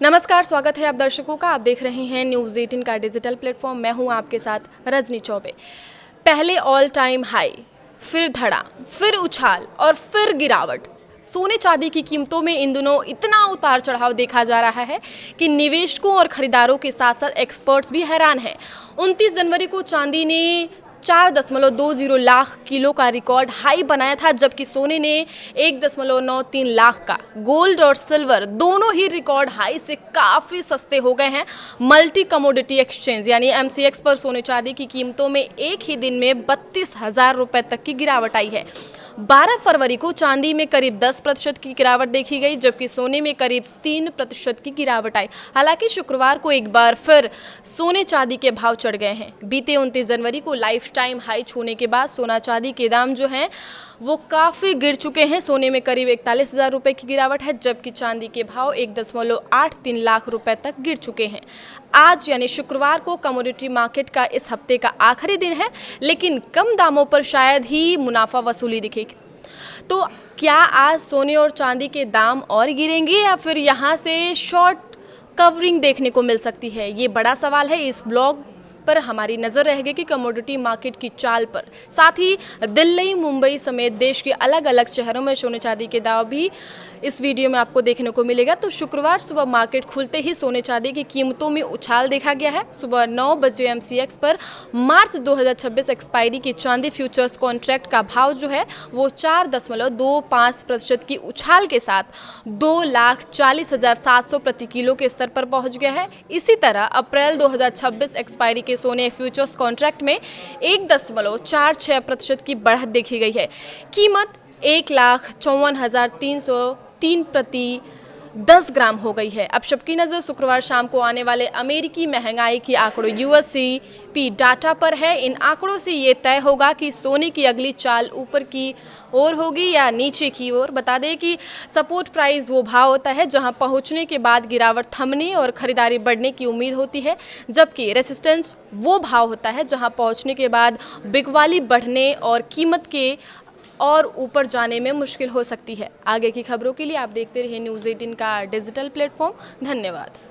नमस्कार, स्वागत है आप दर्शकों का। आप देख रहे हैं न्यूज़ 18 का डिजिटल प्लेटफॉर्म। मैं हूं आपके साथ रजनी चौबे। पहले ऑल टाइम हाई, फिर धड़ा, फिर उछाल और फिर गिरावट। सोने चांदी की कीमतों में इन दिनों इतना उतार चढ़ाव देखा जा रहा है कि निवेशकों और खरीदारों के साथ साथ एक्सपर्ट्स भी हैरान हैं। 29 जनवरी को चांदी ने 4.20 लाख किलो का रिकॉर्ड हाई बनाया था, जबकि सोने ने 1.93 लाख का। गोल्ड और सिल्वर दोनों ही रिकॉर्ड हाई से काफ़ी सस्ते हो गए हैं। मल्टी कमोडिटी एक्सचेंज यानी MCX पर सोने चांदी की कीमतों में एक ही दिन में 32,000 रुपये तक की गिरावट आई है। 12 फरवरी को चांदी में करीब 10% की गिरावट देखी गई, जबकि सोने में करीब 3% की गिरावट आई। हालांकि शुक्रवार को एक बार फिर सोने चांदी के भाव चढ़ गए हैं। बीते 29 जनवरी को लाइफ टाइम हाई छूने के बाद सोना चांदी के दाम जो हैं वो काफ़ी गिर चुके हैं। सोने में करीब 41,000 रुपये की गिरावट है, जबकि चांदी के भाव 1.83 लाख रुपए तक गिर चुके हैं। आज यानी शुक्रवार को कमोडिटी मार्केट का इस हफ्ते का आखिरी दिन है, लेकिन कम दामों पर शायद ही मुनाफा वसूली दिखेगी। तो क्या आज सोने और चांदी के दाम और गिरेंगे या फिर यहाँ से शॉर्ट कवरिंग देखने को मिल सकती है? ये बड़ा सवाल है। इस ब्लॉग पर हमारी नज़र रहेगी कि कमोडिटी मार्केट की चाल पर। साथ ही दिल्ली, मुंबई समेत देश के अलग अलग शहरों में सोने चांदी के दाम भी इस वीडियो में आपको देखने को मिलेगा। तो शुक्रवार सुबह मार्केट खुलते ही सोने चांदी की कीमतों में उछाल देखा गया है। सुबह 9 बजे MCX पर मार्च 2026 एक्सपायरी की चांदी फ्यूचर्स कॉन्ट्रैक्ट का भाव जो है वो 4.25% की उछाल के साथ 2,40,700 प्रति किलो के स्तर पर पहुंच गया है। इसी तरह अप्रैल 2026 एक्सपायरी के सोने फ्यूचर्स कॉन्ट्रैक्ट में 1.46% की बढ़त देखी गई है। कीमत 1,54,303 प्रति 10 ग्राम हो गई है। अब सबकी नज़र शुक्रवार शाम को आने वाले अमेरिकी महंगाई की आंकड़ों USCP डाटा पर है। इन आंकड़ों से ये तय होगा कि सोने की अगली चाल ऊपर की ओर होगी या नीचे की ओर। बता दें कि सपोर्ट प्राइस वो भाव होता है जहां पहुंचने के बाद गिरावट थमने और खरीदारी बढ़ने की उम्मीद होती है, जबकि रेसिस्टेंस वो भाव होता है जहां पहुंचने के बाद बिकवाली बढ़ने और कीमत के और ऊपर जाने में मुश्किल हो सकती है। आगे की खबरों के लिए आप देखते रहिए न्यूज़ 18 का डिजिटल प्लेटफॉर्म। धन्यवाद।